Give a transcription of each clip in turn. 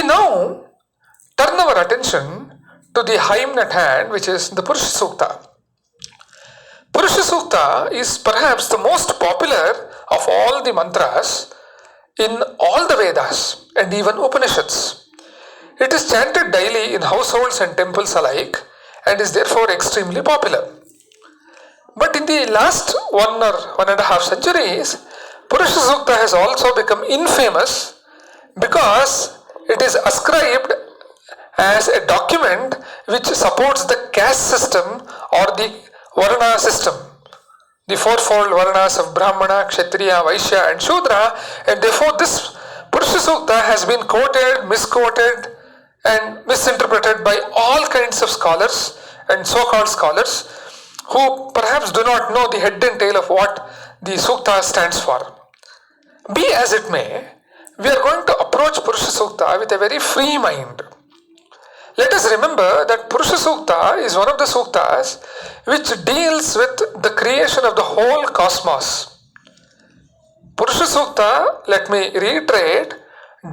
now turn our attention to the hymn at hand, which is the Purusha sukta. Purusha sukta is perhaps the most popular of all the mantras in all the Vedas and even Upanishads. It is chanted daily in households and temples alike and is therefore extremely popular. But in the last 1.5 centuries, Purusha sukta has also become infamous because it is ascribed as a document which supports the caste system or the Varna system, the fourfold Varnas of Brahmana, Kshatriya, Vaishya and Shudra, and therefore this Purusha sukta has been quoted, misquoted and misinterpreted by all kinds of scholars and so-called scholars who perhaps do not know the head and tail of what the sukta stands for. Be as it may, we are going to approach Purusha sukta with a very free mind. Let us remember that Purusha sukta is one of the suktas which deals with the creation of the whole cosmos. Purusha sukta, let me reiterate,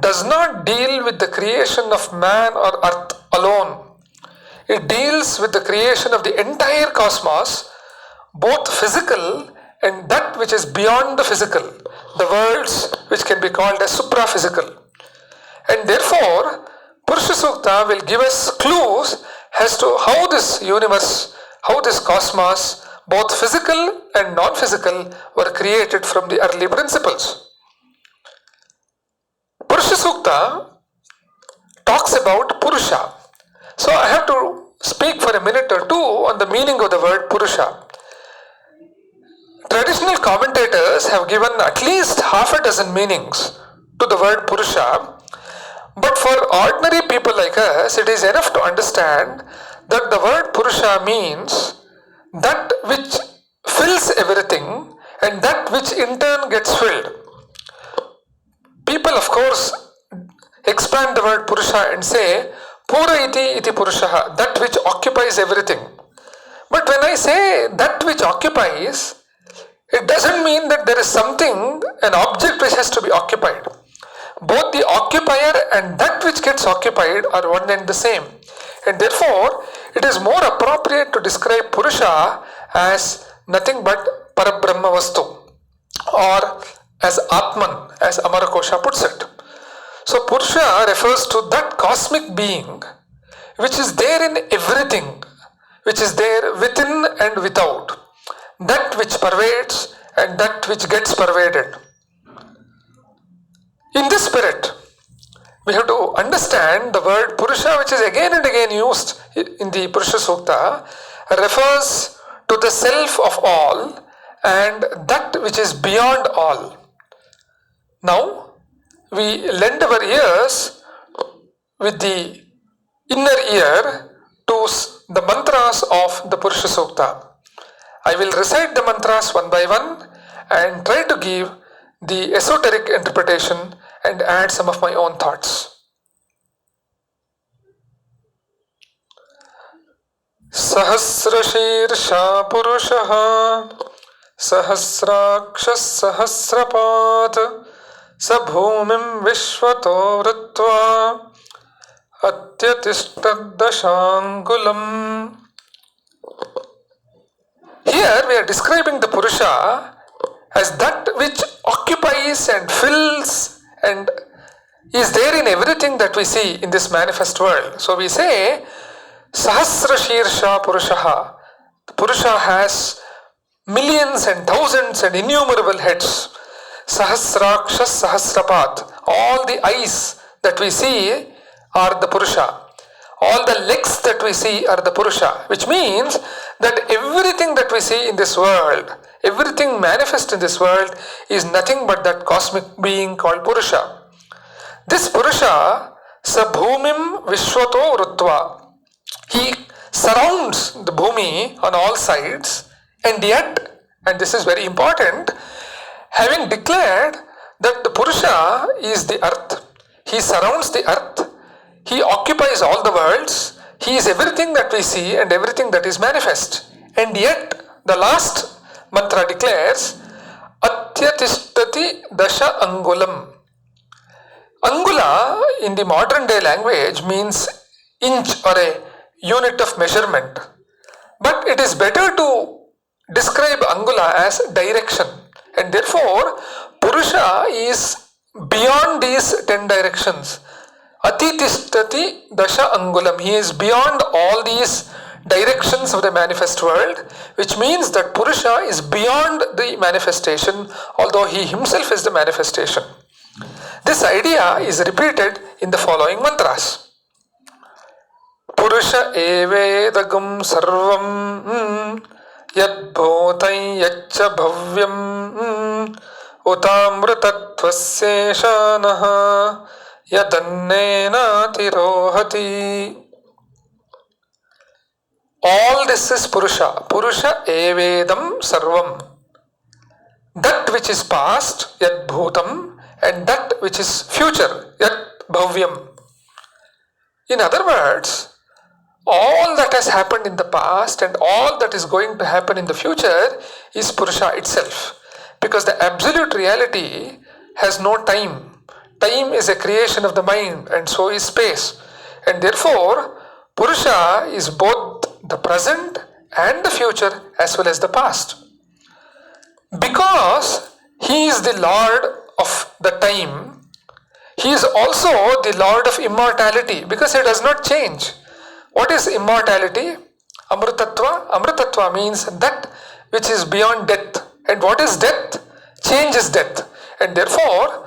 does not deal with the creation of man or earth alone. It deals with the creation of the entire cosmos, both physical and that which is beyond the physical, the worlds which can be called as supraphysical. And therefore, Purusha sukta will give us clues as to how this universe, how this cosmos, both physical and non-physical, were created from the early principles. Purusha sukta talks about Purusha. So I have to speak for a minute or two on the meaning of the word Purusha. Traditional commentators have given at least half a dozen meanings to the word Purusha, but for ordinary people like us, it is enough to understand that the word Purusha means that which fills everything and that which in turn gets filled. People, of course, expand the word Purusha and say, Pura iti Purushaha, that which occupies everything. But when I say that which occupies, it doesn't mean that there is something, an object which has to be occupied. Both the occupier and that which gets occupied are one and the same. And therefore, it is more appropriate to describe Purusha as nothing but Parabrahma Vastu, or as Atman, as Amarakosha puts it. So Purusha refers to that cosmic being which is there in everything, which is there within and without, that which pervades and that which gets pervaded. In this spirit, we have to understand the word Purusha, which is again and again used in the Purusha sukta, refers to the self of all and that which is beyond all. Now, we lend our ears with the inner ear to the mantras of the Purusha sukta. I will recite the mantras one by one and try to give the esoteric interpretation and add some of my own thoughts. Sahasrashirsha Purushaha Sahasrakshas Sahasrapat Sabhumim Vishwato Vritva Atyatistadashangulam. Here we are describing the Purusha as that which occupies and fills and is there in everything that we see in this manifest world. So we say Sahasrashirsha Purushaha. The Purusha has millions and thousands and innumerable heads. Sahasrakshas Sahasrapat. All the eyes that we see are the Purusha. All the legs that we see are the Purusha, which means that everything that we see in this world, everything manifest in this world is nothing but that cosmic being called Purusha. This Purusha, Sabhumim Vishwato Rutva. He surrounds the Bhumi on all sides, and yet, and this is very important, having declared that the Purusha is the earth, he surrounds the earth, he occupies all the worlds, he is everything that we see and everything that is manifest. And yet, the last mantra declares, Atyatistati Dasha Angulam. Angula in the modern day language means inch or a unit of measurement. But it is better to describe Angula as direction, and therefore Purusha is beyond these 10 directions. Atitistati dasha angulam. He is beyond all these directions of the manifest world, which means that Purusha is beyond the manifestation, although he himself is the manifestation. This idea is repeated in the following mantras. Purusha evedagam sarvam yad bhutai yaccha bhavyam utamrutatvasya yadannena tirohati. All this is Purusha. Purusha evedam sarvam. That which is past, yad bhutam, and that which is future, yad bhavyam. In other words, all that has happened in the past and all that is going to happen in the future is Purusha itself. Because the absolute reality has no time. Time is a creation of the mind, and so is space. And therefore, Purusha is both the present and the future as well as the past. Because he is the Lord of the time, he is also the Lord of immortality, because he does not change. What is immortality? Amritatva. Amritatva means that which is beyond death. And what is death? Change is death. And therefore,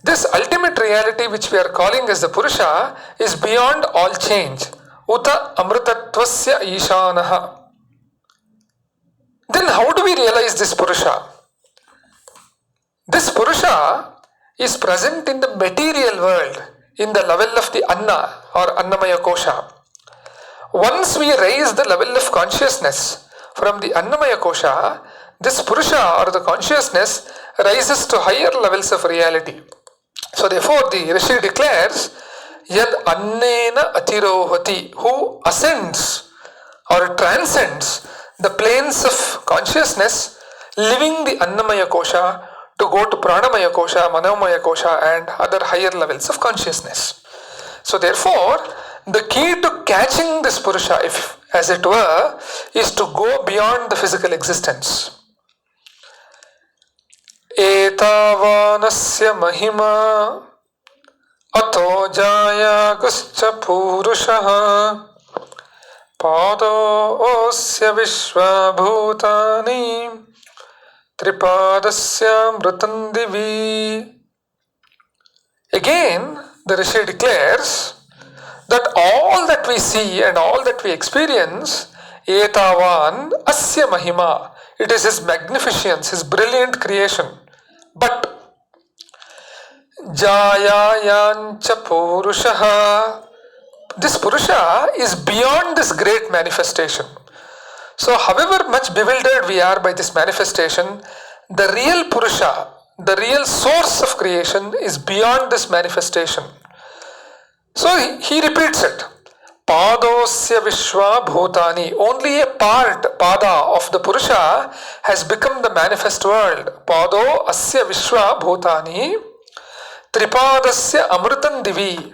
this ultimate reality which we are calling as the Purusha is beyond all change. Uta amritatvasya ishanaha. Then how do we realize this Purusha? This Purusha is present in the material world, in the level of the Anna or Annamaya Kosha. Once we raise the level of consciousness from the Annamaya Kosha, this Purusha or the consciousness rises to higher levels of reality. So therefore the Rishi declares, Yad Annena Atirohati, who ascends or transcends the planes of consciousness, leaving the Annamaya Kosha to go to Pranamaya Kosha, Manomaya Kosha and other higher levels of consciousness. So therefore, the key to catching this Purusha, if as it were, is to go beyond the physical existence. Etavanasya mahima ato jaya guscha purushaha padosya vishva bhutani tripadasya mritan divi. Again, the Rishi declares that all that we see and all that we experience, etavan asya mahima, it is his magnificence, his brilliant creation. But jayayancha purushaha, this Purusha is beyond this great manifestation. So however much bewildered we are by this manifestation, the real Purusha, the real source of creation is beyond this manifestation. So he repeats it. Padosya vishwa bhutani. Only a part, pada, of the Purusha has become the manifest world. Pado asya vishwa bhutani. Tripadasya amritan divi.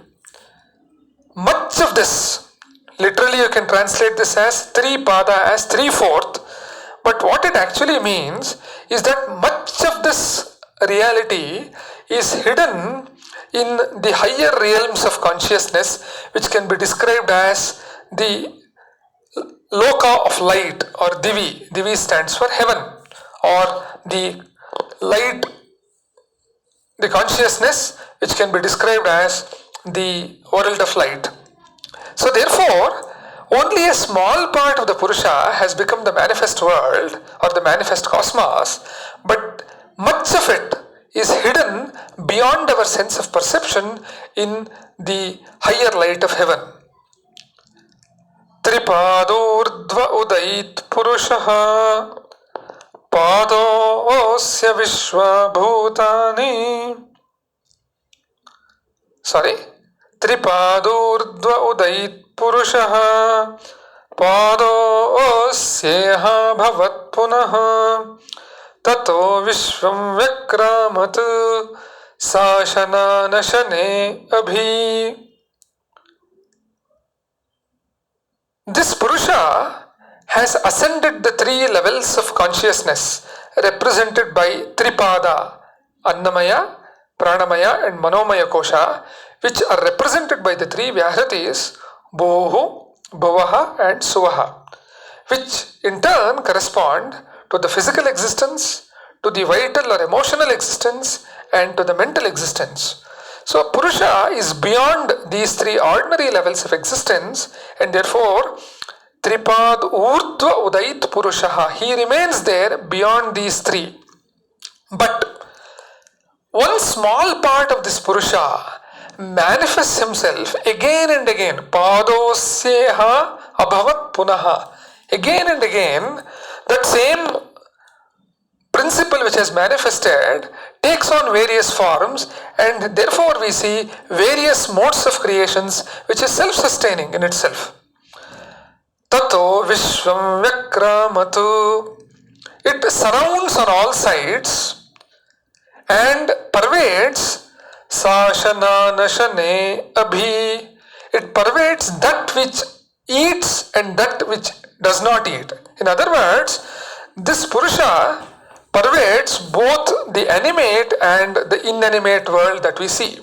Much of this, literally you can translate this as three pada, as 3/4. But what it actually means is that much of this reality is hidden in the higher realms of consciousness, which can be described as the loka of light or divi. Divi stands for heaven, or the light, the consciousness which can be described as the world of light. So therefore, only a small part of the Purusha has become the manifest world or the manifest cosmos, but much of it is hidden beyond our sense of perception in the higher light of heaven. Tripadurdva udait purushaha padosya vishwa bhutani. Tripadurdva udait purushaha padosyeha bhavat punaha tato vishvam vyakramatu Sashana nashane abhi. This Purusha has ascended the three levels of consciousness represented by Tripada, Annamaya, Pranamaya and Manomaya Kosha, which are represented by the three Vyahritis, Bhuhu, Bhuvaha and Suvaha, which in turn correspond to the physical existence, to the vital or emotional existence, and to the mental existence. So, Purusha is beyond these three ordinary levels of existence, and therefore, Tripad Urdhva Udait Purushaha, he remains there beyond these three. But one small part of this Purusha manifests himself again and again. Padosyeha abhavat punaha. Again and again, that same principle which has manifested takes on various forms, and therefore we see various modes of creations which is self-sustaining in itself. Tato Vishwam Vyakramatu. It surrounds on all sides and pervades Sashana Nashane Abhi. It pervades that which eats and that which does not eat. In other words, this Purusha pervades both the animate and the inanimate world that we see.